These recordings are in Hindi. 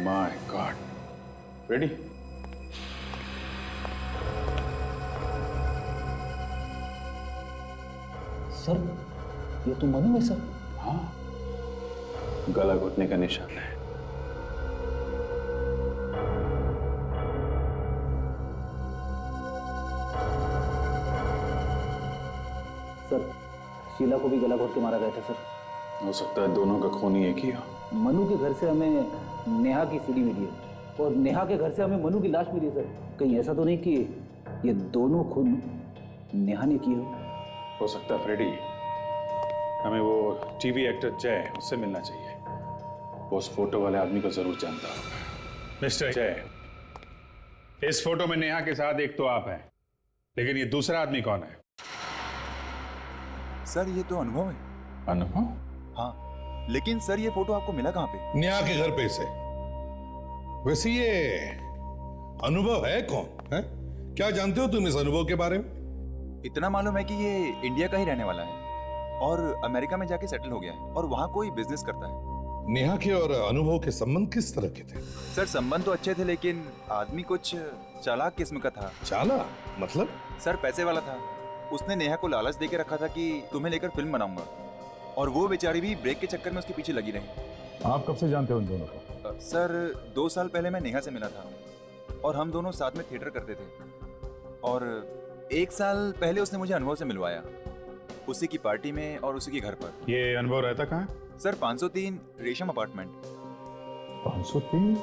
My God. रेडी? सर ये तो मनु है सर। हाँ, गला घुटने का निशान है। सर शीला को भी गला घोट के मारा गया था सर। हो सकता है दोनों का खून ही एक ही हो। मनु के घर से हमें नेहा की सीडी मिली है और नेहा के घर से हमें मनु की लाश मिली है सर। कहीं ऐसा तो नहीं कि ये दोनों खून नेहा ने किए हो सकता है फ्रेडी, हमें वो टीवी एक्टर जय उससे मिलना चाहिए। वो उस फोटो वाले आदमी को जरूर जानता होगा। मिस्टर जय, इस फोटो में नेहा के साथ एक तो आप हैं, लेकिन ये दूसरा आदमी कौन है? सर ये तो अनुभव है। अनुभव? हाँ, लेकिन सर ये फोटो आपको मिला कहाँ पे? नेहा के घर पे से। वैसे ये अनुभव है कौन है? क्या जानते हो तुम इस अनुभव के बारे में? इतना मालूम है कि ये इंडिया का ही रहने वाला है और अमेरिका में जाके सेटल हो गया है और वहाँ कोई बिजनेस करता है। नेहा के और अनुभव के संबंध किस तरह के थे? सर संबंध तो अच्छे थे, लेकिन आदमी कुछ चालाक किस्म का था। चाला मतलब? सर पैसे वाला था। उसने नेहा को लालच देके रखा था कि तुम्हें लेकर फिल्म बनाऊंगा, और वो बेचारी भी ब्रेक के चक्कर में उसके पीछे लगी रही। आप कब से जानते हो उन दोनों को? सर 2 साल पहले मैं नेहा से मिला था और हम दोनों साथ में थिएटर करते थे, और 1 साल पहले उसने मुझे अनुभव से मिलवाया, उसी की पार्टी में और उसी के घर पर। ये अनुभव रहता कहाँ? सर 503 रेशम अपार्टमेंट। 503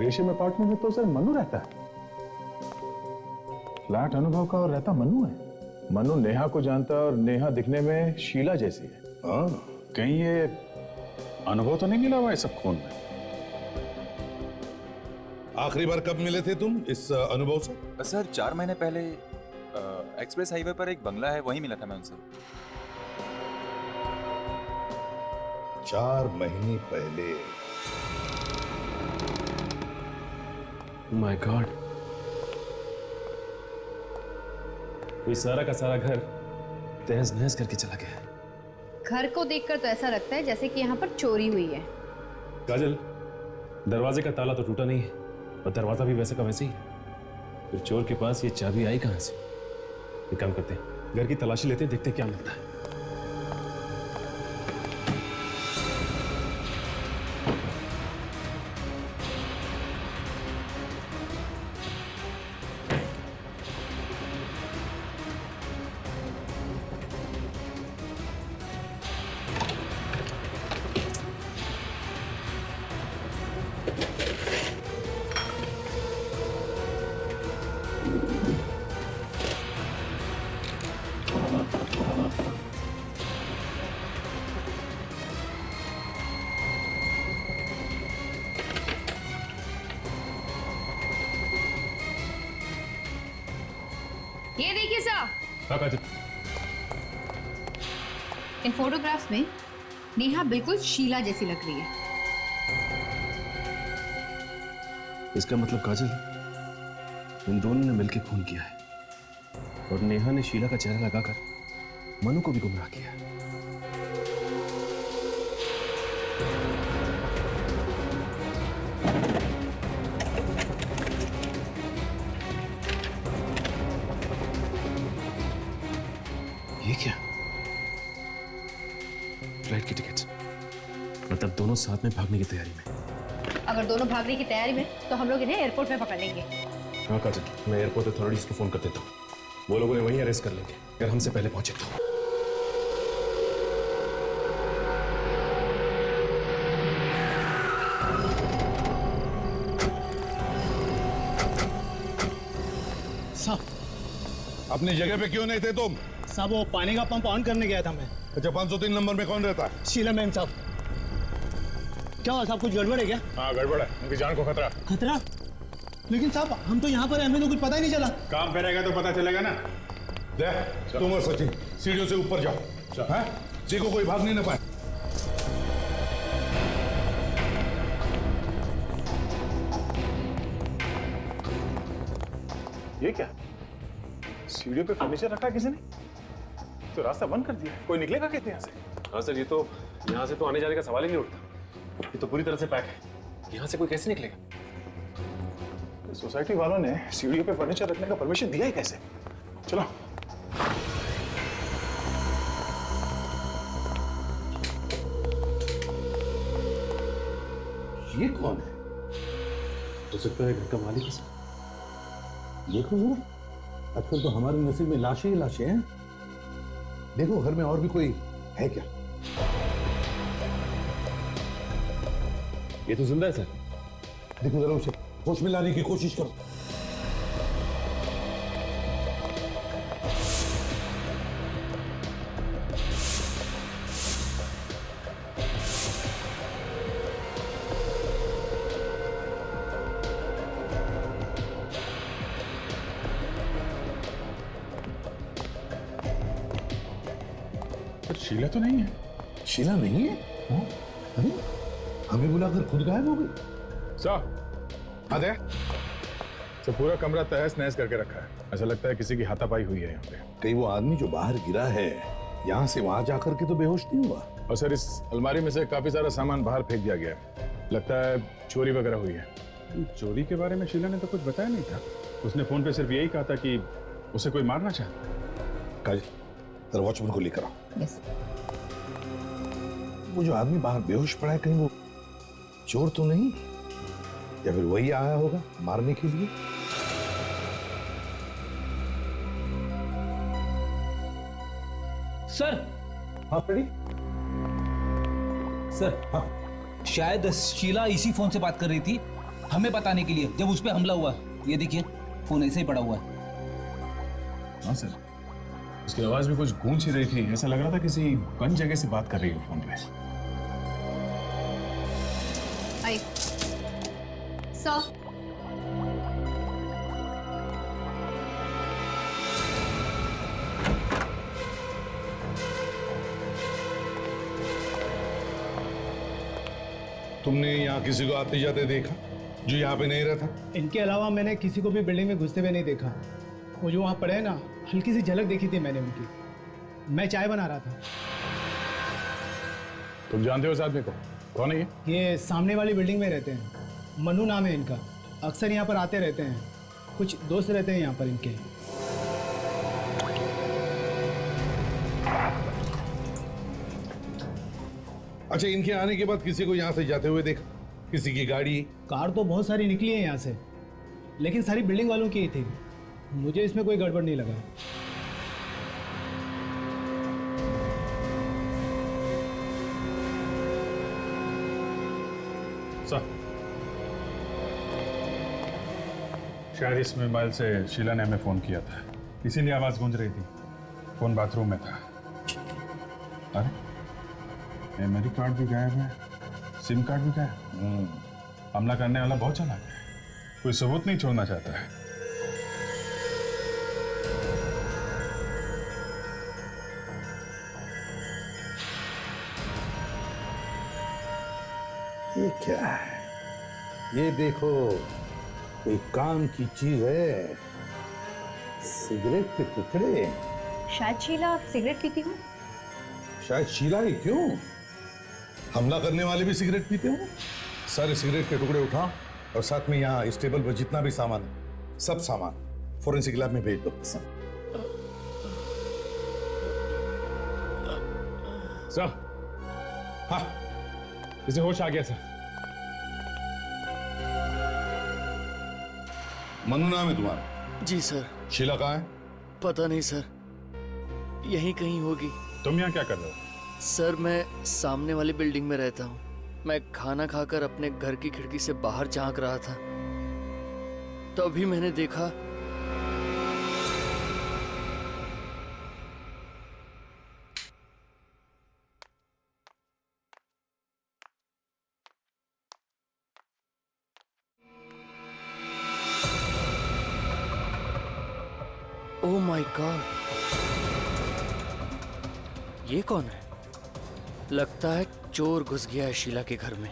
रेशम अपार्टमेंट में तो सर मनु रहता है। फ्लैट अनुभव का और रहता मनु है। मनु नेहा को जानता है और नेहा दिखने में शीला जैसी है। हाँ, कहीं ये अनुभव तो नहीं मिला हुआ है सब खून में? आखिरी बार कब मिले थे तुम इस अनुभव से? सर 4 महीने पहले एक्सप्रेस हाईवे पर एक बंगला है, वहीं मिला था मैं उनसे। 4 महीने पहले। माय गॉड, ये सारा का सारा घर तहस नहस करके चला गया। घर को देखकर तो ऐसा लगता है जैसे कि यहाँ पर चोरी हुई है। काजल, दरवाजे का ताला तो टूटा नहीं है और दरवाजा भी वैसे का वैसे ही है। फिर चोर के पास ये चाबी आई कहां से? एक काम करते हैं, घर की तलाशी लेते हैं, देखते हैं क्या मिलता है। ये देखिए साहब, हाँ काजल, इन फोटोग्राफ्स में नेहा बिल्कुल शीला जैसी लग रही है। इसका मतलब काजल, इन दोनों ने मिलकर खून किया है और नेहा ने शीला का चेहरा लगाकर मनु को भी गुमराह किया है। ये क्या? फ्लाइट की टिकट, मतलब दोनों साथ में भागने की तैयारी में। अगर दोनों भागने की तैयारी में तो हम लोग इन्हें एयरपोर्ट में पकड़ लेंगे। हाँ काजल, मैं एयरपोर्ट अथॉरिटीज को फोन कर देता हूँ, वो लोग उन्हें वहीं अरेस्ट कर लेंगे अगर हमसे पहले पहुंचे तो। अपनी जगह पे क्यों नहीं थे तुम? साहब वो पानी का पंप ऑन करने गया था मैं। अच्छा, 503 नंबर में कौन रहता है? शीला मैम साहब। क्या हुआ साहब, कुछ गड़बड़ है क्या? हाँ गड़बड़ है, उनकी जान को खतरा। खतरा? लेकिन साहब हम तो यहाँ पर हैं, हमें तो कुछ पता ही नहीं चला। काम पे रहेगा तो पता चलेगा ना। देख, तुम और सचिन सीढ़ियों से ऊपर जाओ, हैं? देखो कोई भाग नहीं ना पाए। ये क्या? सीढ़ियों पे फर्नीचर रखा है किसी ने? तो रास्ता बंद कर दिया है। कोई निकलेगा कैसे यहाँ से? हाँ सर, ये तो यहाँ से तो आने जाने का सवाल ही नहीं उठता। ये तो पूरी तरह से पैक है। यहाँ से कोई कैसे निकलेगा? सोसाइटी वालों ने सीढ़ियों पे फर्नीचर रखने का परमिशन दिया ही कैसे? चलो। ये कौन है? हो सकता है घर का मालिक है सर। देखो जरा, आजकल तो हमारे नसीब में लाशें ही लाशें हैं। देखो घर में और भी कोई है क्या? ये तो जिंदा है सर। देखो जरा उसे होश में लाने की कोशिश करो। शीला तो नहीं है। शीला नहीं है? हाँ? अरे हमें बुलाकर खुद गायब हो गई। आदे तो पूरा कमरा तहस नहस करके रखा है। ऐसा लगता है किसी की हाथापाई हुई है यहाँ पे। कहीं वो आदमी जो बाहर गिरा है यहाँ से वहां जाकर के तो बेहोश नहीं हुआ? और सर इस अलमारी में से काफी सारा सामान बाहर फेंक दिया गया है। लगता है चोरी वगैरह हुई है। चोरी के बारे में शीला ने तो कुछ बताया नहीं था। उसने फोन पे सिर्फ यही कहा था कि उसे कोई मारना चाहता। काजल, जरा वॉचमैन को लेकर आओ। यस। वो जो आदमी बाहर बेहोश पड़ा है, कहीं वो चोर तो नहीं, या फिर वही आया होगा मारने के लिए? सर। हाँ फ्रेडी। सर, हाँ शायद शीला इसी फोन से बात कर रही थी हमें बताने के लिए, जब उस पे हमला हुआ। ये देखिए, फोन ऐसे ही पड़ा हुआ है। हाँ सर, उसकी आवाज भी कुछ गूंज ही रही थी। ऐसा लग रहा था किसी बंद जगह से बात कर रही है फोन पे। आई सर, तुमने यहाँ किसी को आते जाते देखा जो यहाँ पे नहीं रहता? इनके अलावा मैंने किसी को भी बिल्डिंग में घुसते हुए नहीं देखा। वो जो वहाँ पड़े हैं ना, हल्की सी झलक देखी थी मैंने उनकी। मैं चाय बना रहा था। तुम जानते हो इस आदमी को? कौन है ये? ये सामने वाली बिल्डिंग में रहते हैं, मनु नाम है इनका। अक्सर यहाँ पर आते रहते हैं, कुछ दोस्त रहते हैं यहाँ पर इनके। अच्छा, इनके आने के बाद किसी को यहाँ से जाते हुए देखा? किसी की गाड़ी? कार तो बहुत सारी निकली है यहाँ से, लेकिन सारी बिल्डिंग वालों की ही थी। मुझे इसमें कोई गड़बड़ नहीं लगा। सर, शायद इस मोबाइल से शीला ने हमें फोन किया था, इसीलिए आवाज गूंज रही थी। फोन बाथरूम में था। अरे मेमोरी कार्ड भी गायब है, सिम कार्ड भी गायब। हमला करने वाला बहुत चालाक है, कोई सबूत नहीं छोड़ना चाहता है। ये क्या है? ये देखो, कोई काम की चीज है। सिगरेट के टुकड़े। शायद शीला सिगरेट पीती हूँ। शायद शीला ही क्यों, हमला करने वाले भी सिगरेट पीते हो। सारे सिगरेट के टुकड़े उठा और साथ में यहाँ इस टेबल पर जितना भी सामान है, सब सामान फोरेंसिक लैब में भेज दो। सर, हाँ, इसे होश आ गया सर। मनु नाम है तुम्हारा? जी सर। शीला कहाँ है? पता नहीं सर, यहीं कहीं होगी। तुम यहाँ क्या कर रहे हो? सर मैं सामने वाली बिल्डिंग में रहता हूँ। मैं खाना खाकर अपने घर की खिड़की से बाहर झांक रहा था, तभी मैंने देखा ओह माय गॉड, ये कौन है? लगता है चोर घुस गया है शीला के घर में।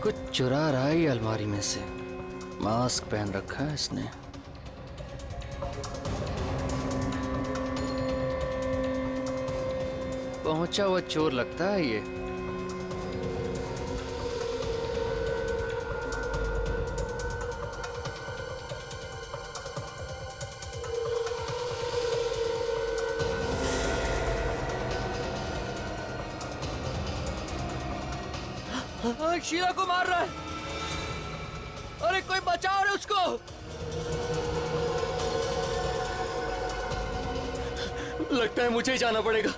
कुछ चुरा रहा है ये अलमारी में से। मास्क पहन रखा है इसने। पहुंचा हुआ चोर लगता है ये। शीला को मार रहा है। अरे कोई बचाओ रे उसको। लगता है मुझे ही जाना पड़ेगा।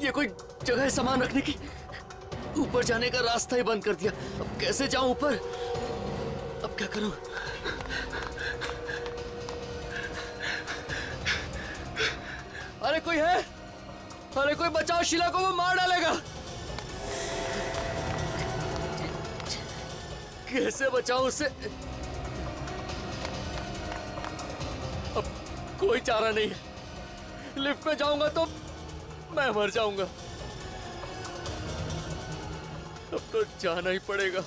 ये कोई जगह है सामान रखने की? ऊपर जाने का रास्ता ही बंद कर दिया। अब कैसे जाऊं ऊपर? अब क्या करूं? अरे कोई है? अरे कोई बचाओ, शीला को वो मार डालेगा। कैसे बचाऊं उसे? अब कोई चारा नहीं है। लिफ्ट में जाऊंगा तो मैं मर जाऊंगा। अब तो जाना ही पड़ेगा।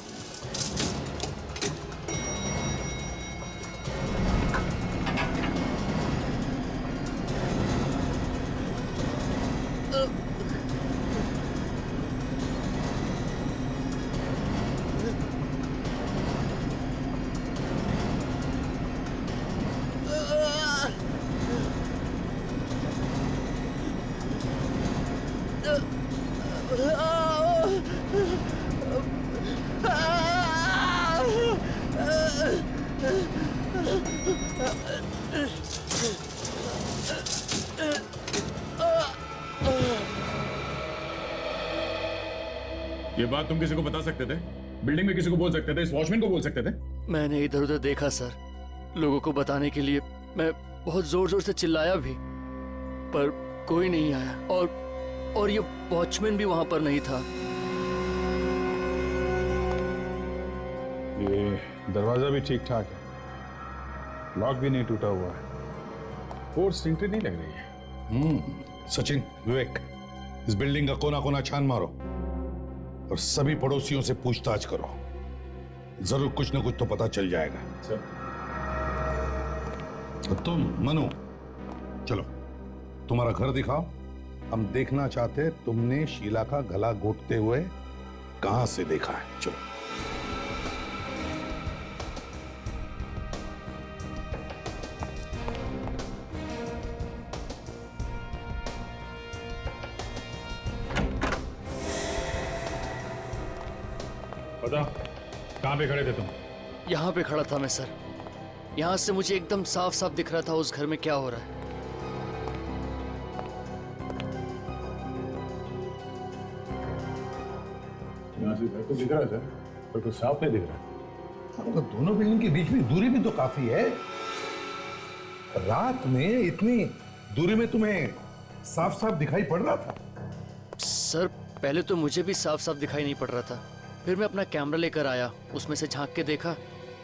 ये बात तुम किसी को बता सकते थे? बिल्डिंग में किसी को बोल सकते थे? इस वॉचमैन को बोल सकते थे? मैंने इधर उधर देखा सर। लोगों को बताने के लिए मैं बहुत जोर जोर से चिल्लाया भी, पर कोई नहीं आया। और ये वॉचमैन भी वहां पर नहीं था। ये दरवाजा भी ठीक ठाक है, लॉक भी नहीं टूटा हुआ है, फोर्स एंट्री नहीं लग रही है। सचिन, विवेक, इस बिल्डिंग का कोना कोना छान मारो और सभी पड़ोसियों से पूछताछ करो। जरूर कुछ ना कुछ तो पता चल जाएगा। तो तुम मनु, चलो तुम्हारा घर दिखाओ। हम देखना चाहते हैं तुमने शीला का गला घोटते हुए कहां से देखा है। चलो। बताओ, कहां पे खड़े थे तुम? यहाँ पे खड़ा था मैं सर। यहाँ से मुझे एकदम साफ साफ दिख रहा था उस घर में क्या हो रहा है। यहाँ से घर तो दिख रहा है सर, पर कुछ साफ नहीं दिख रहा। तो दोनों बिल्डिंग के बीच में दूरी भी तो काफी है। रात में इतनी दूरी में तुम्हें साफ साफ दिखाई पड़ रहा था? सर पहले तो मुझे भी साफ साफ दिखाई नहीं पड़ रहा था। फिर मैं अपना कैमरा लेकर आया, उसमें से झांक के देखा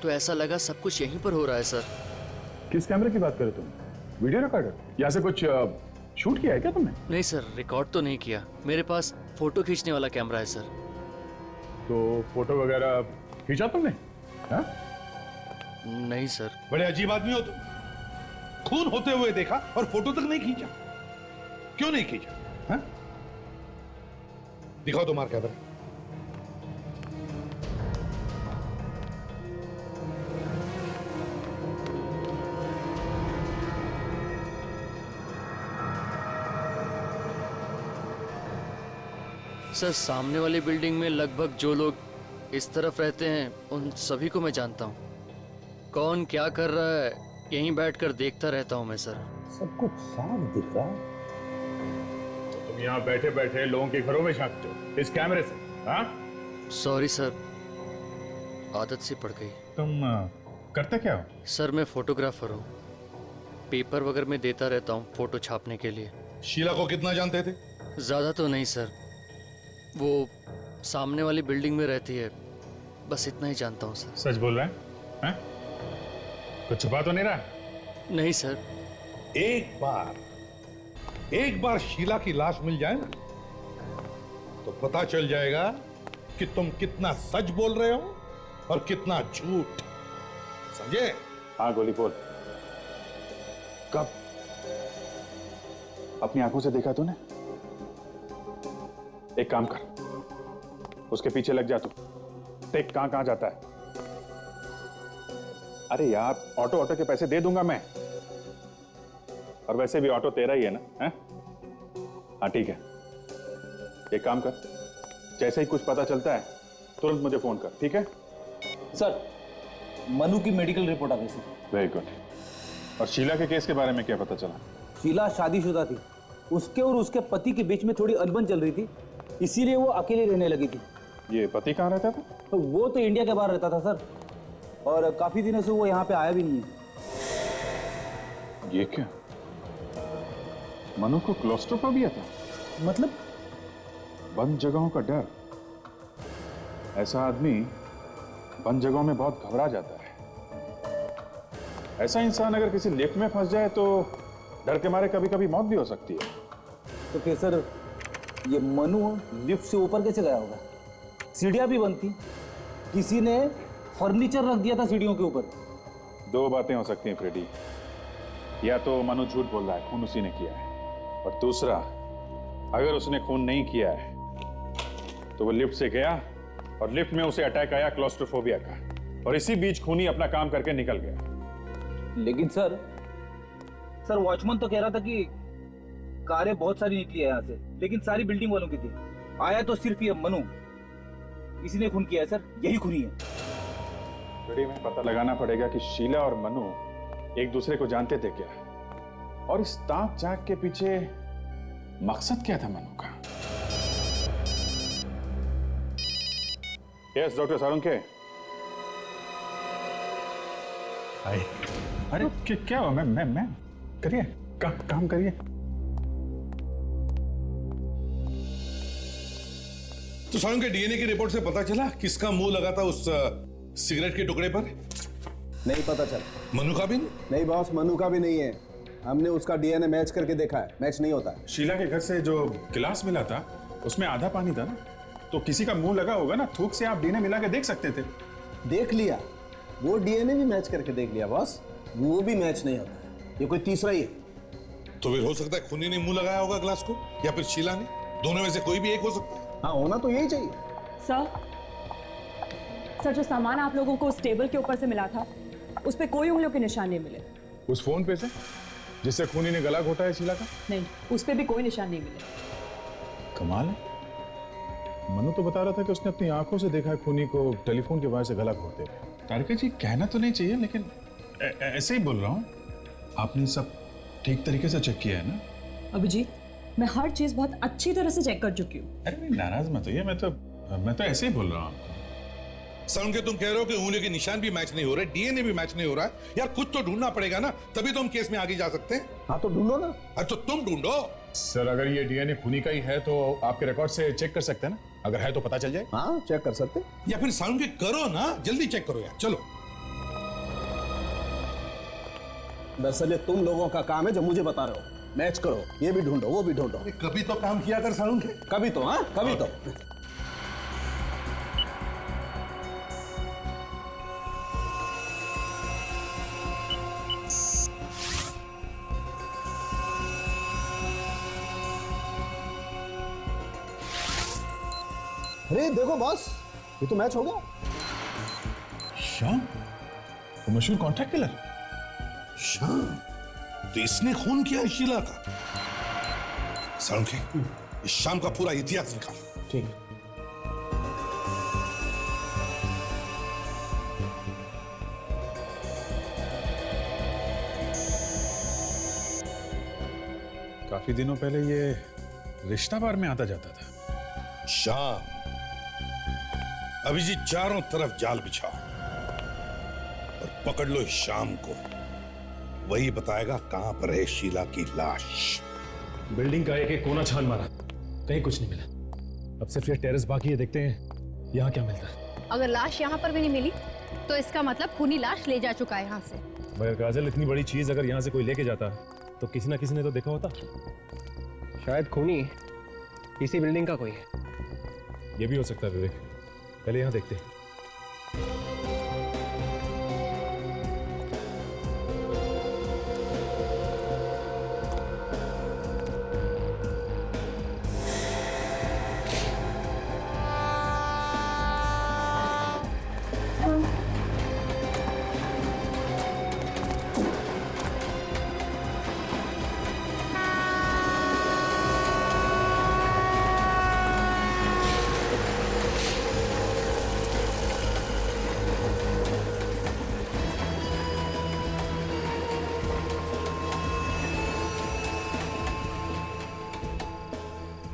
तो ऐसा लगा सब कुछ यहीं पर हो रहा है सर। किस कैमरे की बात कर रहे तुम? Video recorder? यहाँ से कुछ शूट किया है क्या तुमने? नहीं सर, रिकॉर्ड तो नहीं किया। मेरे पास फोटो खींचने वाला कैमरा है सर। तो फोटो वगैरह खींचा तुमने? हाँ? नहीं सर। बड़े अजीब आदमी हो तुम। खून होते हुए देखा और फोटो तक नहीं खींचा। क्यों नहीं खींचा? हाँ? दिखाओ तुम्हारा कैमरा। सर सामने वाली बिल्डिंग में लगभग जो लोग इस तरफ रहते हैं उन सभी को मैं जानता हूँ। कौन क्या कर रहा है यहीं बैठकर देखता रहता हूँ मैं सर। सब कुछ साफ दिख रहा है। तो तुम यहाँ बैठे बैठे लोगों के घरों में झांकते हो इस कैमरे से? हाँ? सॉरी सर, आदत सी पड़ गई। तुम करते क्या हो? सर मैं फोटोग्राफर हूँ, पेपर वगैरह में देता रहता हूँ फोटो छापने के लिए। शीला को कितना जानते थे? ज़्यादा तो नहीं सर, वो सामने वाली बिल्डिंग में रहती है, बस इतना ही जानता हूँ सर। सच बोल रहा है? हैं? कुछ छुपा तो नहीं रहा? नहीं सर। एक बार शीला की लाश मिल जाए ना तो पता चल जाएगा कि तुम कितना सच बोल रहे हो और कितना झूठ, समझे? हाँ गोली बोल। कब? अपनी आंखों से देखा तूने? एक काम कर, उसके पीछे लग जा तू। देख कहां जाता है। अरे यार, ऑटो के पैसे दे दूंगा मैं, और वैसे भी ऑटो तेरा ही है ना? हैं? हाँ ठीक है, एक काम कर, जैसे ही कुछ पता चलता है तुरंत मुझे फोन कर, ठीक है? सर, मनु की मेडिकल रिपोर्ट आ गई सर। Very good. और शीला के केस के बारे में क्या पता चला? शीला शादीशुदा थी, उसके और उसके पति के बीच में थोड़ी अनबन चल रही थी, इसीलिए वो अकेले रहने लगी थी। ये पति कहाँ रहता था? तो वो तो इंडिया के बाहर रहता था सर, और काफी दिनों से वो यहाँ पे आया भी नहीं है। ये क्या? मनु को क्लॉस्ट्रोफोबिया था? मतलब? बंद जगहों का डर। ऐसा आदमी बंद जगहों में बहुत घबरा जाता है। ऐसा इंसान अगर किसी लिफ्ट में फंस जाए तो डर के मारे कभी कभी मौत भी हो सकती है। तो फिर सर, ये मनु लिफ्ट से ऊपर कैसे गया होगा? सीढ़ियां भी बंद थी, किसी ने फर्नीचर रख दिया था सीढ़ियों के ऊपर। दो बातें हो सकती हैं फ्रेडी, या तो मनु झूठ बोल रहा है, खून उसी ने किया है, और दूसरा, अगर उसने खून नहीं किया है तो वो लिफ्ट से गया और लिफ्ट में उसे अटैक आया क्लॉस्ट्रोफोबिया का, और इसी बीच खूनी अपना काम करके निकल गया। लेकिन सर वॉचमैन तो कह रहा था कि कारें बहुत सारी निकली है यहाँ से, लेकिन सारी बिल्डिंग वालों की थी। आया तो सिर्फ ये मनु, इसी ने खून किया है सर, यही खूनी है। फ्रेडी, में पता लगाना पड़ेगा कि शीला और मनु एक दूसरे को जानते थे क्या, और इस ताक झांक के पीछे मकसद क्या था मनु का। यस डॉक्टर सारुंके। अरे क्या हुआ? मैं करिए, काम करिए। तो सारुण के डीएनए की रिपोर्ट से पता चला किसका मुंह लगा था उस सिगरेट के टुकड़े पर? नहीं पता चला। मनु का भी नहीं बॉस, मनु का भी नहीं है। हमने उसका डीएनए मैच करके देखा है, मैच नहीं होता है। शीला के घर से जो गिलास मिला था उसमें आधा पानी था ना, तो किसी का मुंह लगा होगा ना, थूक से आप डीएनए मिला के देख सकते थे। देख लिया, वो डीएनए भी मैच करके देख लिया बॉस, वो भी मैच नहीं होता है। ये कोई तीसरा ही है। तो फिर हो सकता है खूनी ने मुंह लगाया होगा ग्लास को, या फिर शीला ने, दोनों में से कोई भी एक हो सकता है। हाँ, होना तो यही चाहिए। सर, जो सामान आप लोगों को उस टेबल के ऊपर से मिला था, उस पे कोई उंगलियों के निशान नहीं मिले। उस फोन पे से जिससे खूनी ने गला घोटा है शीला का? नहीं, उस पे भी कोई निशान नहीं मिले। कमाल है। मनु तो बता रहा था कि उसने अपनी आंखों से देखा है खूनी को टेलीफोन के वजह से गला घोटते हुए। तारिका जी, कहना तो नहीं चाहिए, लेकिन ऐसे ही बोल रहा हूँ। आपने सब ठीक तरीके से चेक किया है ना? अभिजीत, मैं हर चीज बहुत अच्छी तरह से चेक कर चुकी हूँ। अरे नहीं, नाराज मत होइए, मैं तो ऐसे ही बोल रहा हूँ आपको। सारुण के तुम कह रहे हो कि उंगलियों के निशान भी मैच नहीं हो रहे, डीएनए भी मैच नहीं हो रहा है। यार कुछ तो ढूंढना पड़ेगा ना, तभी तो हम केस में आगे जा सकते हैं। हाँ तो ढूंढो ना। अरे तो तुम ढूंढो। सर, अगर ये डीएनए खूनी का ही है तो आपके रिकॉर्ड से चेक कर सकते हैं ना? अगर है तो पता चल जाए। हाँ, चेक कर सकते। या फिर सारुण के करो ना, जल्दी चेक करो यार, चलो। दरअसल ये तुम लोगों का काम है जो मुझे बता रहे हो। मैच करो, ये भी ढूंढो, वो भी ढूंढो। कभी तो काम किया कर सारुण के। कभी तो, हाँ कभी तो। अरे देखो बॉस, ये तो मैच हो गया। श्याम, वो मशहूर कॉन्ट्रैक्ट किलर श्याम, तो इसने खून किया शीला का। सारुण के, इस शाम का पूरा इतिहास निकाल। ठीक। काफी दिनों पहले ये रिश्ता बार में आता जाता था। शाम, अभिजीत चारों तरफ जाल बिछाओ और पकड़ लो इस शाम को। वही बताएगा कहां पर है शीला की लाश। बिल्डिंग का एक एक कोना छान मारा, कहीं कुछ नहीं मिला। अब सिर्फ ये टेरेस बाकी है, देखते हैं यहाँ क्या मिलता है। अगर लाश यहाँ पर भी नहीं मिली तो इसका मतलब खूनी लाश ले जा चुका है यहाँ से। मगर काजल, इतनी बड़ी चीज अगर यहाँ से कोई लेके जाता तो किसी ना किसी ने तो देखा होता। शायद खूनी इसी बिल्डिंग का कोई है। ये भी हो सकता है विवेक, पहले यहाँ देखते हैं।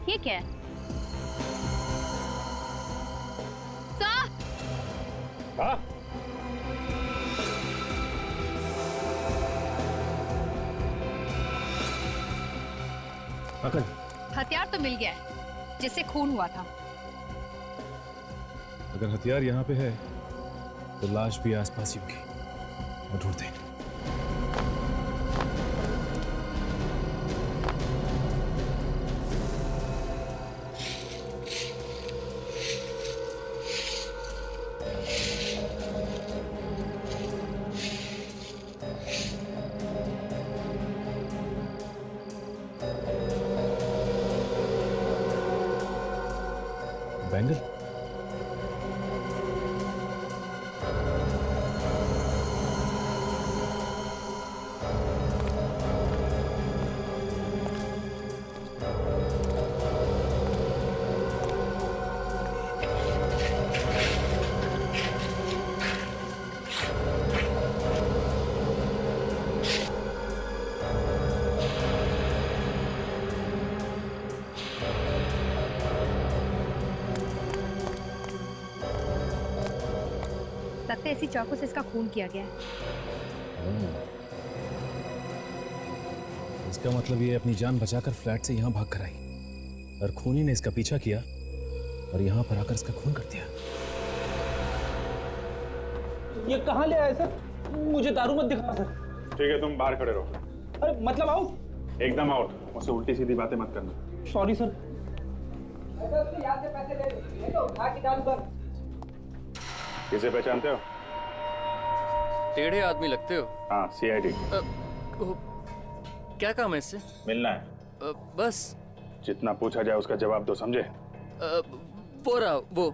ये क्या है? सर! हाँ? हथियार तो मिल गया है जिससे खून हुआ था। अगर हथियार यहाँ पे है तो लाश भी आसपास ही होगी। और ढूंढते हैं। बैंगल? लगता है इसी चाकू से इसका खून किया गया है। इसका मतलब ये अपनी जान बचाकर फ्लैट से यहाँ भाग कर आई और खूनी ने इसका पीछा किया और यहाँ पर आकर इसका खून कर दिया। ये कहाँ ले आए सर? मुझे दारू मत दिखा सर। ठीक है, तुम बाहर खड़े रहो। अरे मतलब आउट? एकदम आउट। मुझसे उल्टी सीधी बातें मत करना। Sorry sir. किसे पहचानते हो? टेढ़े आदमी लगते हो। हाँ, CID। क्या काम है इससे? मिलना है। बस। जितना पूछा जाए उसका जवाब दो, समझे? वो रहा वो।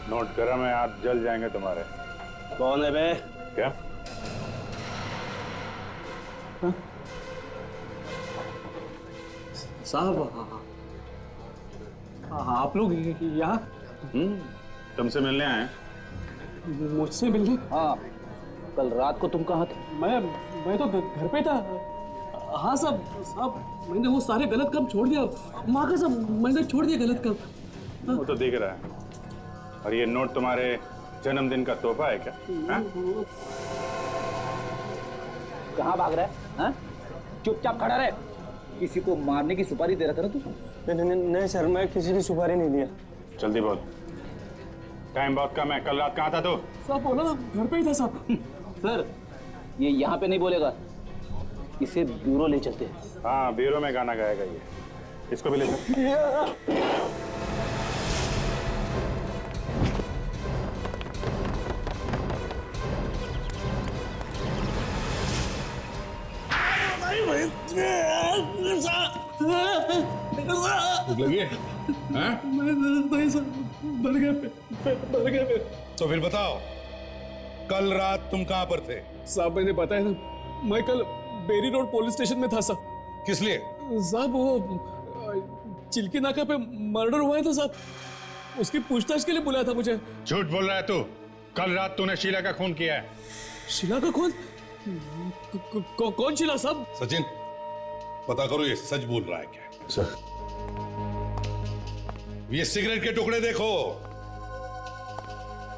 नोट गरम है, हाथ जल जाएंगे तुम्हारे। कौन है बे? क्या? साहब आप लोग यहाँ? तुमसे मिलने आए? मुझसे मिलने? हाँ, कल रात को तुम कहाँ थे? मैं तो घर पे था। हाँ साहब, मैंने वो सारे गलत काम छोड़ दिया। माँ का सब मैंने छोड़ दिया गलत काम। वो तो दिख रहा है। और ये नोट तुम्हारे जन्मदिन का तोहफा है क्या? कहाँ भाग रहा है? हाँ? चुपचाप खड़ा रहे। किसी को मारने की सुपारी दे रहा था ना तू? नहीं सर, मैं किसी की सुपारी नहीं दिया। जल्दी बोल, टाइम बहुत कम है। कल रात कहाँ था तू? साहब बोला ना, घर पे ही था साहब। सर, ये यहाँ पे नहीं बोलेगा, इसे ब्यूरो ले चलते हैं। हाँ, ब्यूरो में गाना गाएगा ये। इसको भी ले चल। लगी है? नहीं सर, मर गया। तो फिर बताओ, कल रात तुम कहां पर थे? साहब मैंने बताया ना, मैं कल बेरी रोड पुलिस स्टेशन में था साहब। किस लिए? साहब वो चिल्की नाका पे मर्डर हुआ है था साहब, उसकी पूछताछ के लिए बुलाया था मुझे। झूठ बोल रहा है तू। कल रात तूने शीला का खून किया है। शीला का खून? कौन शीला साहब? सचिन, पता करो ये सच बोल रहा है क्या। सर, ये सिगरेट के टुकड़े देखो,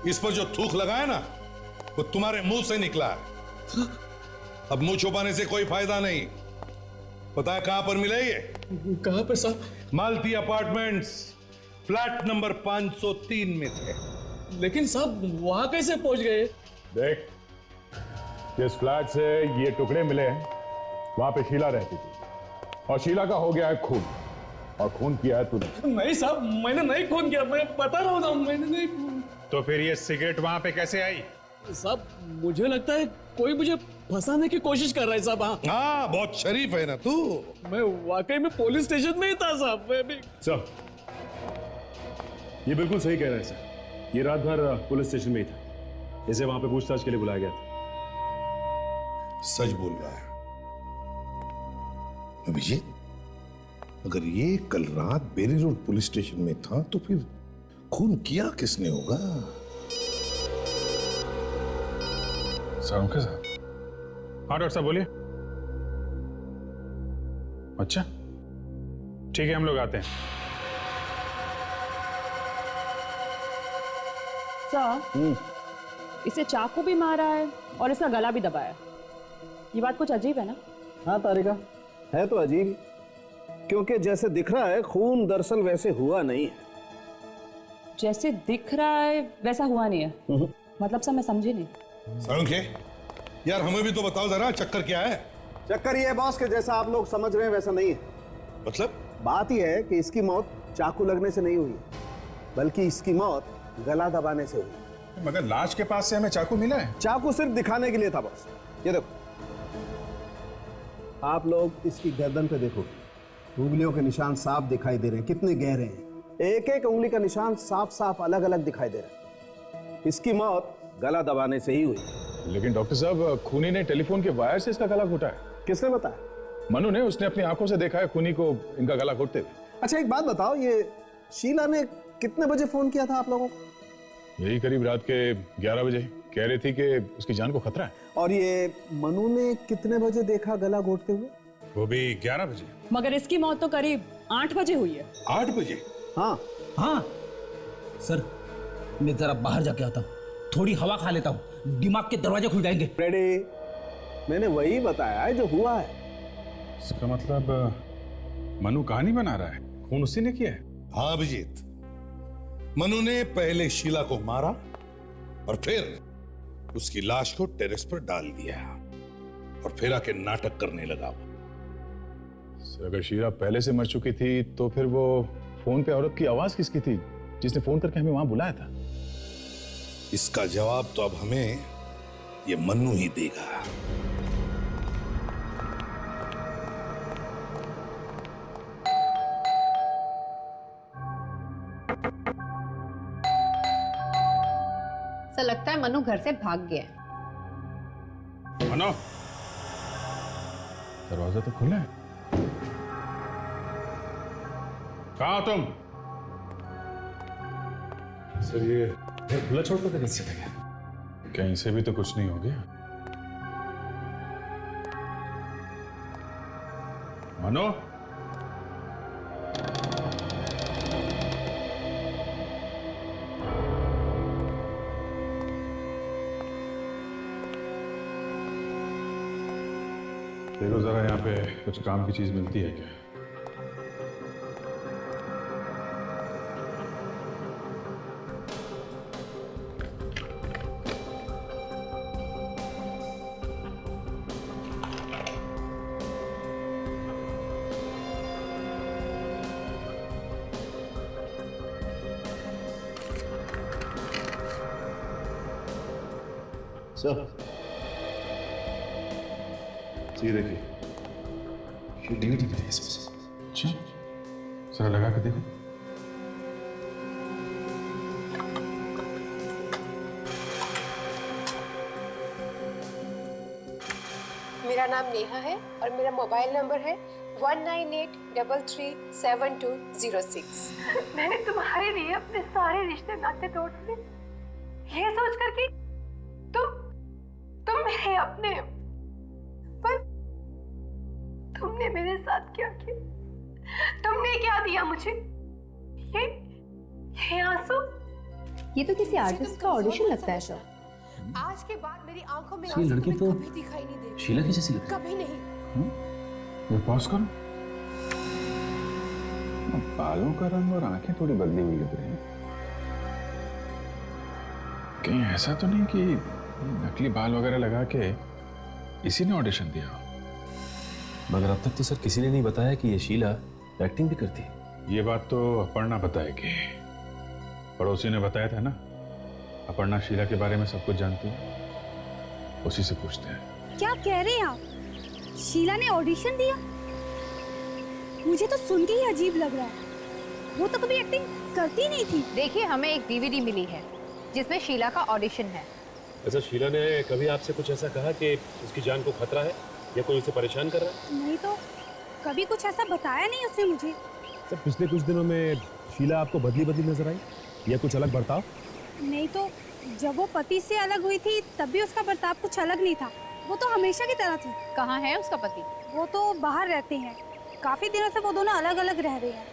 इस पर जो थूक लगाया ना वो तुम्हारे मुंह से निकला है। अब मुंह छुपाने से कोई फायदा नहीं। पता है कहां पर मिला ये? कहां पे साहब? मालती अपार्टमेंट्स, फ्लैट नंबर 503 में थे। लेकिन साहब वहां कैसे पहुंच गए? देख, जिस फ्लैट से ये टुकड़े मिले हैं वहां पे शीला रहती थी और शीला का हो गया है खून, और खून किया है तूने। नहीं साहब, मैंने नहीं खून किया, मैं बता रहा हूँ, मैंने नहीं खून। तो फिर ये सिगरेट वहां पे कैसे आई? साहब मुझे लगता है कोई मुझे फंसाने की कोशिश कर रहा है साहब। हाँ, बहुत शरीफ है ना तू। मैं वाकई में पुलिस स्टेशन में ही था साहब। मैं भी सर, ये बिल्कुल सही कह रहे हैं सर। ये रात भर पुलिस स्टेशन में ही था। इसे वहां पे पूछताछ के लिए बुलाया गया था। सच बोल रहा है अभिजीत। अगर ये कल रात बेरी रोड पुलिस स्टेशन में था तो फिर खून किया किसने होगा? साहब के साथ? हाँ डॉक्टर साहब बोलिए। अच्छा ठीक है, हम लोग आते हैं। सर, इसे चाकू भी मारा है और इसका गला भी दबाया। ये बात कुछ अजीब है ना? हाँ तारिका, है तो अजीब ही। क्योंकि जैसे दिख रहा है खून दरअसल वैसे हुआ नहीं है। जैसे दिख रहा है वैसा हुआ नहीं है? मतलब सर मैं समझी नहीं। सारुंखे, यार हमें भी तो बताओ जरा, चक्कर क्या है? चक्कर ये है बॉस कि जैसा आप लोग समझ रहे हैं वैसा नहीं है। मतलब? बात यह है कि इसकी मौत चाकू लगने से नहीं हुई, बल्कि इसकी मौत गला दबाने से हुई। मगर लाश के पास से हमें चाकू मिला है। चाकू सिर्फ दिखाने के लिए था बॉस। ये देखो, आप लोग इसकी गर्दन पे देखो, उंगलियों के निशान साफ दिखाई दे रहे हैं, कितने गहरे हैं। एक एक उंगली का निशान साफ साफ अलग अलग दिखाई दे रहा है। इसकी मौत गला दबाने से ही हुई। लेकिन डॉक्टर साहब, खूनी ने टेलीफोन के वायर से इसका गला घोटा है। किसने बताया? मनु ने, उसने अपनी आंखों से देखा है खूनी को इनका गला घोटते हुए। अच्छा एक बात बताओ, ये शीला ने कितने बजे फोन किया था आप लोगों को? यही करीब रात के 11 बजे। कह रही थी कि उसकी जान को खतरा है। और ये मनु ने कितने बजे देखा गला घोटते हुए? वो भी 11 बजे। मगर इसकी मौत तो करीब 8 बजे हुई है। 8 बजे? हाँ हाँ सर, मैं जरा बाहर जाके आता हूँ, थोड़ी हवा खा लेता हूँ, दिमाग के दरवाजे खुल जाएंगे। रेडी? मैंने वही बताया है जो हुआ है। इसका मतलब मनु कहानी बना रहा है, खून उसी ने किया है। हाँ अभिजीत, मनु ने पहले शीला को मारा और फिर उसकी लाश को टेरेस पर डाल दिया और फिर आके नाटक करने लगा। सर, अगर शीला पहले से मर चुकी थी तो फिर वो फोन पे औरत की आवाज किसकी थी जिसने फोन करके हमें वहां बुलाया था? इसका जवाब तो अब हमें ये मन्नू ही देगा। ऐसा लगता है मनु घर से भाग गया है। मनु, दरवाजा तो खुला है। कहाँ हो तुम? सर ये खुला छोड़ कर कैसे चले गए? कहीं से भी तो कुछ नहीं हो गया। मनु, देखो जरा यहाँ पे कुछ काम की चीज मिलती है क्या? सर, ये देखिए, ये डीवीडी भी थी इसमें। अच्छा, जरा लगा के देखो। मेरा नाम नेहा है और मेरा मोबाइल नंबर है 1983372006। मैंने तुम्हारे लिए अपने सारे रिश्ते नाते तोड़ दिए, ये सोच कर कि तुम मेरे अपने हो। पर तुमने मेरे साथ क्या किया? तुमने क्या दिया मुझे? ये आंसू, ये तो किसी आर्टिस्ट का ऑडिशन लगता है सर। आज के बाद मेरी आंखों में ये आंसू लड़की तुम्हें तो कभी दिखाई नहीं देगी। शीला की जैसी लगती कभी नहीं। ये पॉज करो। बालों का रंग और आंखें थोड़ी बदली हुई लग रही हैं। कहीं ऐसा तो नहीं कि नकली बाल वगैरह लगा के इसी ने ऑडिशन दिया हो? मगर अब तक तो सर किसी ने नहीं बताया कि ये शीला एक्टिंग भी करती है। ये बात तो अपर्णा बताएगी। पड़ोसी ने बताया था ना, अपर्णा शीला के बारे में सब कुछ जानती है, उसी से पूछते हैं। क्या कह रहे हैं आप? शीला ने ऑडिशन दिया? मुझे तो सुन के ही अजीब लग रहा है। वो तो कभी एक्टिंग करती नहीं थी। देखिए, हमें एक डीवीडी मिली है जिसमें शीला का ऑडिशन है। अच्छा, शीला ने कभी आपसे कुछ ऐसा कहा कि उसकी जान को खतरा है या कोई उसे परेशान कर रहा है? नहीं तो कभी कुछ ऐसा बताया नहीं उसने मुझे। सर, पिछले कुछ दिनों में शीला आपको बदली बदली नजर आई या कुछ अलग बर्ताव? नहीं तो जब वो पति से अलग हुई थी तब भी उसका बर्ताव कुछ अलग नहीं था। वो तो हमेशा की तरह थी। कहाँ है उसका पति? वो तो बाहर रहते हैं। काफी दिनों से वो दोनों अलग अलग रह रहे हैं।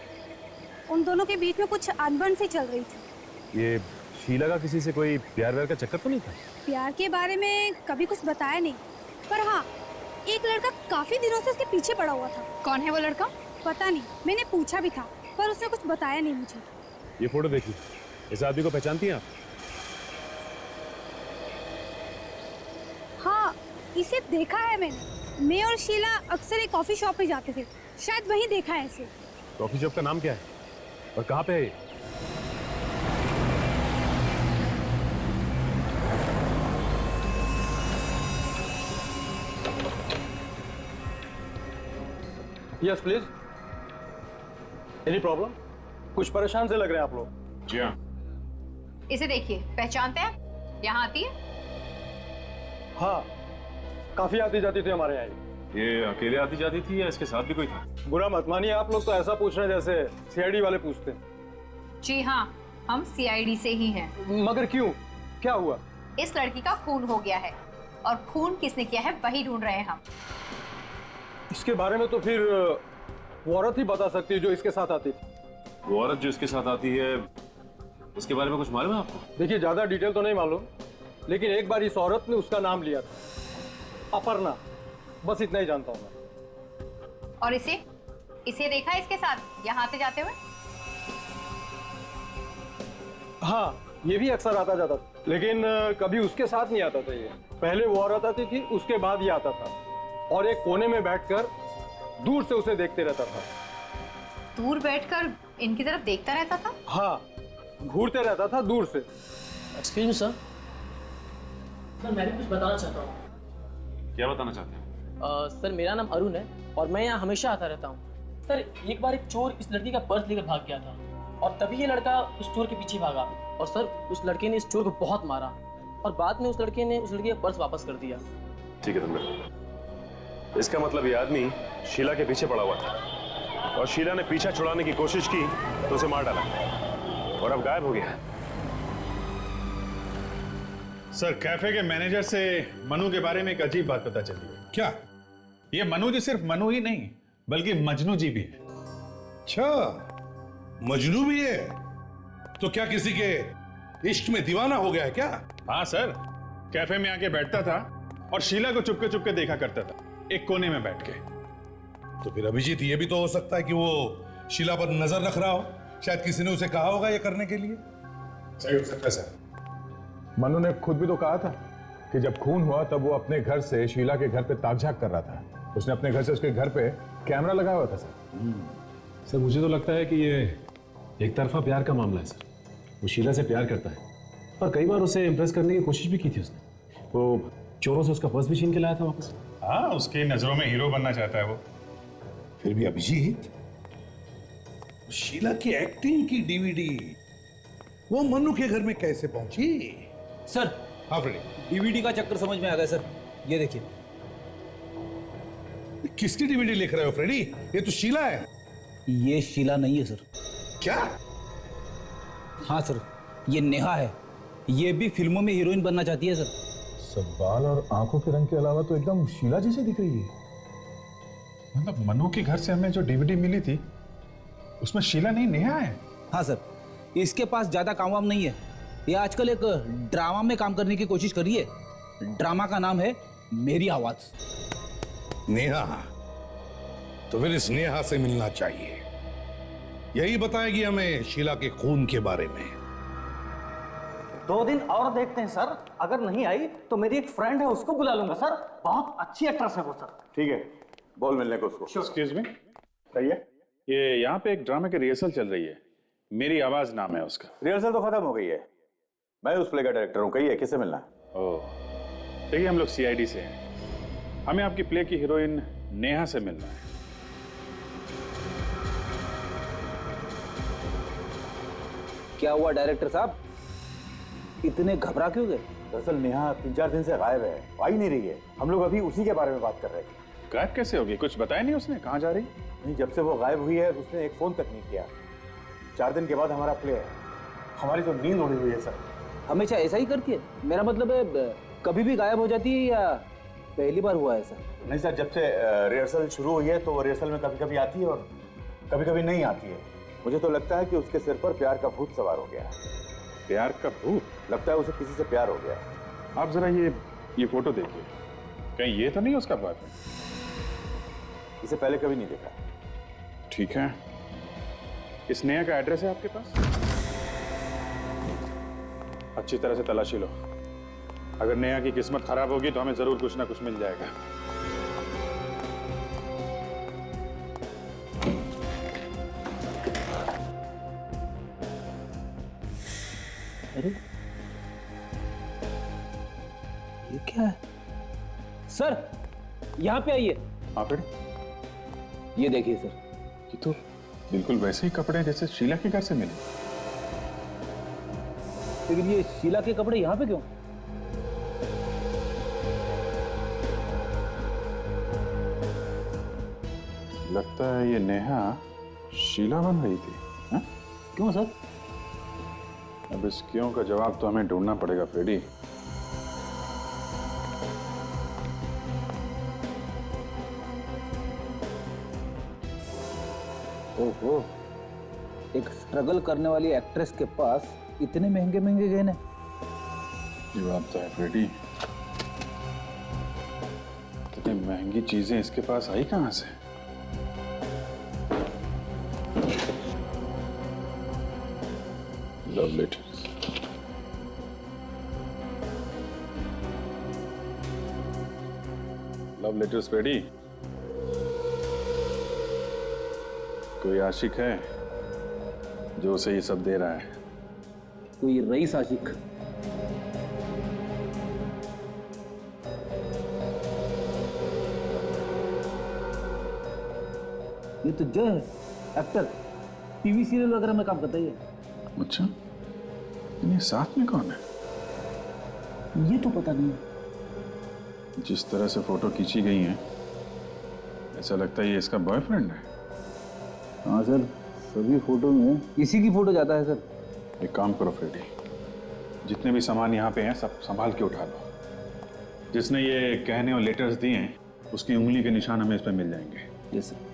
उन दोनों के बीच में कुछ अनबन सी चल रही थी। ये शीला का किसी से कोई प्यार व्यार का चक्कर तो नहीं था? प्यार के बारे में कभी कुछ बताया नहीं, पर हाँ, एक लड़का काफी दिनों से उसके पीछे पड़ा हुआ था। कौन है वो लड़का? पता नहीं, मैंने पूछा भी था पर उसने कुछ बताया नहीं मुझे। ये फोटो देखिए, इस आदमी को पहचानती हैं आप? हाँ, इसे देखा है मैंने। मैं और शीला अक्सर एक कॉफी शॉप में जाते थे, शायद वहीं देखा है इसे। कॉफी शॉप का नाम क्या है और कहाँ पे है ये? Yes please. Any problem? कुछ परेशान से लग रहे हैं आप लोग। जी हाँ। इसे देखिए, पहचानते हैं? यहाँ आती है? हाँ, काफी आती जाती थी हमारे यहाँ। ये अकेले आती जाती थी या इसके साथ भी कोई था? बुरा मत मानिए, आप लोग तो ऐसा पूछ रहे हैं जैसे सीआईडी वाले पूछते हैं। जी हाँ, हम सीआईडी से ही हैं। मगर क्यों, क्या हुआ? इस लड़की का खून हो गया है और खून किसने किया है वही ढूंढ रहे हैं हम। इसके बारे में तो फिर वो औरत ही बता सकती है जो इसके साथ आती थी। वो औरत जो इसके साथ आती है, उसके बारे में कुछ मालूम है आपको? देखिए, ज्यादा डिटेल तो नहीं मालूम, लेकिन एक बार इस औरत ने उसका नाम लिया था, अपर्णा। बस इतना ही जानता हूँ मैं। और इसे देखा है इसके साथ यहाँ आते जाते हुए? हाँ, ये भी अक्सर आता जाता था, लेकिन कभी उसके साथ नहीं आता था। ये पहले वो औरत आती थी, उसके बाद ये आता था और एक कोने में बैठकर दूर से उसे देखते रहता था। दूर बैठकर इनकी तरफ देखता रहता था? हाँ, घूरते रहता था दूर से। Excuse me sir. सर, मैं भी कुछ बताना चाहता हूँ। क्या बताना चाहते हैं? सर, मेरा नाम अरुण है और मैं यहाँ हमेशा आता रहता हूँ। सर, एक बार एक चोर इस लड़की का पर्स लेकर भाग गया था और तभी ये लड़का उस चोर के पीछे भागा और सर, उस लड़के ने इस चोर को बहुत मारा और बाद में उस लड़के ने उस लड़की का पर्स वापस कर दिया। ठीक है तुमने, इसका मतलब ये आदमी शीला के पीछे पड़ा हुआ था और शीला ने पीछा छुड़ाने की कोशिश की तो उसे मार डाला और अब गायब हो गया। सर, कैफे के मैनेजर से मनु के बारे में एक अजीब बात पता चली है। क्या? ये मनु जी सिर्फ मनु ही नहीं बल्कि मजनू जी भी है। अच्छा, मजनू भी है? तो क्या किसी के इश्क में दीवाना हो गया है क्या? हाँ सर, कैफे में आके बैठता था और शीला को चुपके चुपके देखा करता था, एक कोने में बैठ के। तो फिर अभिजीत, ये भी तो हो सकता है कि वो शीला पर नजर रख रहा हो। शायद किसी ने उसे कहा होगा ये करने के लिए। सही हो सकता है सर। मनु ने खुद भी तो कहा था कि जब खून हुआ तब वो अपने घर से शीला के घर पे ताक-झाक कर रहा था। उसने अपने घर से उसके घर पे कैमरा लगाया हुआ था सर। सर, मुझे तो लगता है कि ये एक तरफा प्यार का मामला है सर। वो शीला से प्यार करता है और कई बार उसे इम्प्रेस करने की कोशिश भी की थी उसने। वो चोरों से उसका पर्स भी छीन के लाया था वापस। हाँ, उसकी नजरों में हीरो बनना चाहता है वो। फिर भी अभिजीत, शीला की एक्टिंग की डीवीडी वो मनु के घर में कैसे पहुंची? सर, हाँ फ्रेडी, डीवीडी का चक्कर समझ में आ गया सर। ये देखिए। किसकी डीवीडी लिख रहे हो फ्रेडी? ये तो शीला है। ये शीला नहीं है सर। क्या? हाँ सर, ये नेहा है। ये भी फिल्मों में हीरोइन बनना चाहती है सर। सब बाल और आंखों के रंग के अलावा तो एकदम शीला जैसे दिख रही है। मतलब मनु के घर से हमें जो डीवीडी मिली थी उसमें शीला नहीं, नेहा है। हाँ सर, इसके पास ज्यादा काम वाम नहीं है, ये आजकल एक ड्रामा में काम करने की कोशिश कर रही है। ड्रामा का नाम है मेरी आवाज। नेहा, तो फिर इस नेहा से मिलना चाहिए। यही बताएगी हमें शीला के खून के बारे में। 2 दिन और देखते हैं सर, अगर नहीं आई तो मेरी एक फ्रेंड है उसको बुला लूंगा सर, बहुत अच्छी एक्ट्रेस है वो सर। ठीक है, बोल मिलने को उसको। एक्सक्यूज मी, कहिए। ये यहाँ पे एक ड्रामे की रिहर्सल चल रही है, मेरी आवाज नाम है उसका। रिहर्सल तो खत्म हो गई है, मैं उस प्ले का डायरेक्टर हूँ। कहिए, किससे मिलना है? ओह, देखिए हम लोग सीआईडी से हैं, हमें आपकी प्ले की हीरोइन नेहा से मिलना है। क्या हुआ डायरेक्टर साहब, इतने घबरा क्यों गए? दरअसल नेहा 3-4 दिन से गायब है, आ ही नहीं रही है। हम लोग अभी उसी के बारे में बात कर रहे थे। गायब कैसे होगी? कुछ बताया नहीं उसने, कहाँ जा रही? नहीं, जब से वो गायब हुई है उसने एक फोन तक नहीं किया। 4 दिन के बाद हमारा प्ले है। हमारी तो नींद उड़ी हुई है सर। हमेशा ऐसा ही करती है? मेरा मतलब है कभी भी गायब हो जाती है या पहली बार हुआ ऐसा? नहीं सर, जब से रिहर्सल शुरू हुई है तो रिहर्सल में कभी कभी आती है और कभी कभी नहीं आती है। मुझे तो लगता है कि उसके सिर पर प्यार का भूत सवार हो गया है। प्यार का भूत? लगता है उसे किसी से प्यार हो गया। आप जरा ये फोटो देखिए, कहीं ये तो नहीं उसका बॉयफ्रेंड? इसे पहले कभी नहीं देखा। ठीक है, इस नेहा का एड्रेस है आपके पास? अच्छी तरह से तलाशी लो, अगर नेहा की किस्मत खराब होगी तो हमें जरूर कुछ ना कुछ मिल जाएगा। अरे ये क्या है? सर यहाँ पे आइए। हाँ फिर? ये देखिए सर, ये तो बिल्कुल वैसे ही कपड़े जैसे शीला के घर से मिले। लेकिन ये शीला के कपड़े यहाँ पे क्यों? लगता है ये नेहा शीला बन रही थी। हा? क्यों सर? अब इस क्यों का जवाब तो हमें ढूंढना पड़ेगा फ्रेडी। ओहो, एक स्ट्रगल करने वाली एक्ट्रेस के पास इतने महंगे महंगे गहने। ये बात तो है फ्रेडी, इतनी महंगी चीजें इसके पास आई कहां से? Love letters. Love letters Freddy. कोई आशिक है जो उसे ये सब दे रहा है? कोई रईस आशिक? ये तो जय है, एक्टर, टीवी सीरियल वगैरह में काम करता है ये। अच्छा, ये साथ में कौन है? ये तो पता नहीं। जिस तरह से फोटो खींची गई है ऐसा लगता है ये इसका बॉयफ्रेंड है। हाँ सर, सभी फोटो में इसी की फोटो जाता है सर। एक काम करो फ्रेडी, जितने भी सामान यहाँ पे हैं सब संभाल के उठा लो। जिसने ये कहने और लेटर्स दिए हैं उसकी उंगली के निशान हमें इस पर मिल जाएंगे। Yes sir.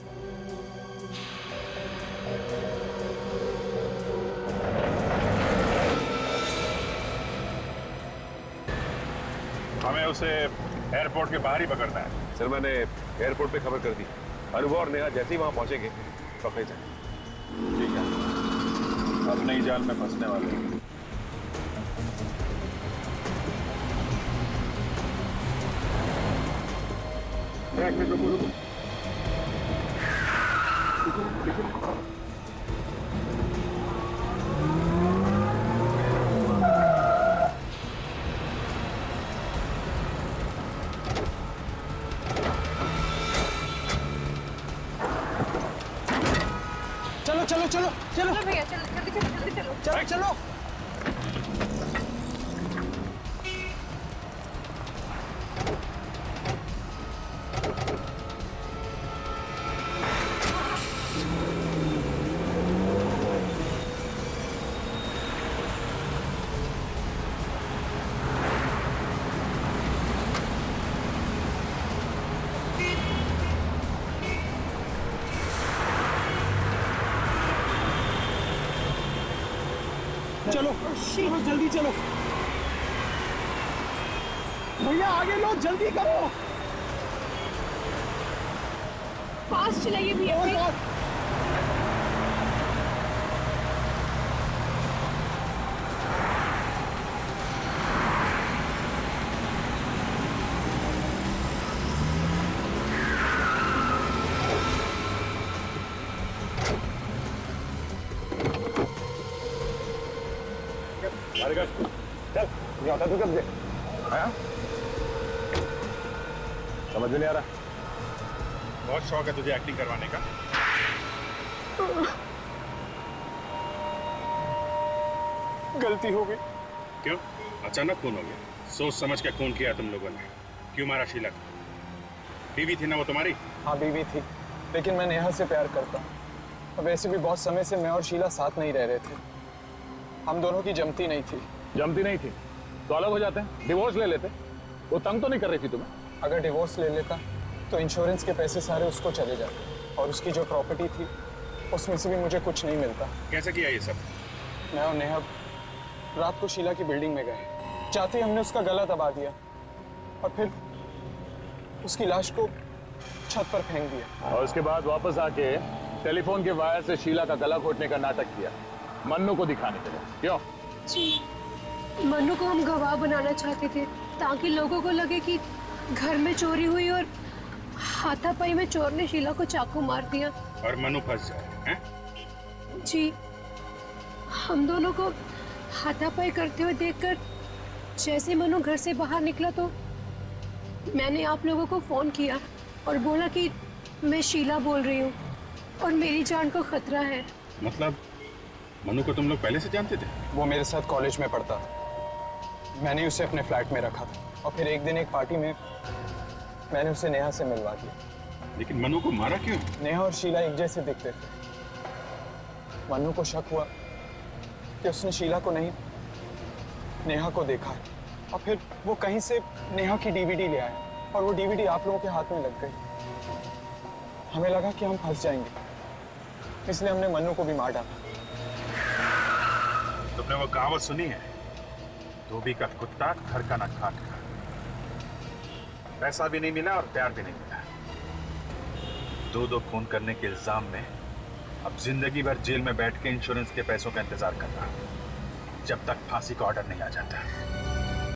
हमें उसे एयरपोर्ट के बाहर ही पकड़ना है। सर मैंने एयरपोर्ट पे खबर कर दी, अनुभव और नेहा जैसे ही वहां पहुंचेंगे पकड़े जाएंगे। ठीक है, अब नई जाल में फंसने वाले हैं। रुको रुको। चलो चलो चलो चलो भैया, चलो जल्दी चलो, जल्दी चलो। चलो चलो। चलो चलो जल्दी चलो भैया, आगे लो, जल्दी करो। फास्ट चलाइए भैया। चल, नहीं होता तू कब से आया? समझ में नहीं आ रहा। बहुत शौक है तुझे एक्टिंग करवाने का। गलती हो गई। क्यों अचानक खून हो गया? सोच समझ के खून किया तुम लोगों ने। क्यों मारा शीला को? बीवी थी ना वो तुम्हारी? हाँ बीवी थी, लेकिन मैं नेहा से प्यार करता हूँ। और वैसे भी बहुत समय से मैं और शीला साथ नहीं रह रहे थे। हम दोनों की जमती नहीं थी। जमती नहीं थी तो अलग हो जाते हैं, डिवोर्स ले लेते। वो तंग तो नहीं कर रही थी तुम्हें? अगर डिवोर्स ले लेता तो इंश्योरेंस के पैसे सारे उसको चले जाते और उसकी जो प्रॉपर्टी थी उसमें से भी मुझे कुछ नहीं मिलता। कैसे किया ये सब? मैं और नेहा रात को शीला की बिल्डिंग में गए, चाहते हमने उसका गला दबा दिया और फिर उसकी लाश को छत पर फेंक दिया। और उसके बाद वापस आके टेलीफोन के वायर से शीला का गला घोटने का नाटक किया, मन्नू को दिखाने के लिए। क्यों? जी, मन्नू को हम गवाह बनाना चाहते थे ताकि लोगों को लगे कि घर में चोरी हुई और हाथापाई में चोर ने शीला को चाकू मार दिया और मन्नू फंस जाए, हैं? जी, हम दोनों को हाथापाई करते हुए देखकर जैसे मन्नू घर से बाहर निकला तो मैंने आप लोगों को फोन किया और बोला कि मैं शीला बोल रही हूँ और मेरी जान को खतरा है। मतलब मन्नू को तुम लोग पहले से जानते थे? वो मेरे साथ कॉलेज में पढ़ता था, मैंने उसे अपने फ्लैट में रखा था और फिर एक दिन एक पार्टी में मैंने उसे नेहा से मिलवा दिया। लेकिन मन्नू को मारा क्यों? नेहा और शीला एक जैसे दिखते थे। मन्नू को शक हुआ कि उसने शीला को नहीं नेहा को देखा है और फिर वो कहीं से नेहा की डीवीडी ले आया और वो डीवीडी आप लोगों के हाथ में लग गई। हमें लगा कि हम फंस जाएंगे, इसलिए हमने मन्नू को भी मार डाला। तुमने वो कहावत सुनी है, धोबी का कुत्ता घर का न खाट का। पैसा भी नहीं मिला और प्यार भी नहीं मिला। दो खून करने के इल्जाम में अब जिंदगी भर जेल में बैठ के इंश्योरेंस के पैसों का इंतजार करना, जब तक फांसी का ऑर्डर नहीं आ जाता।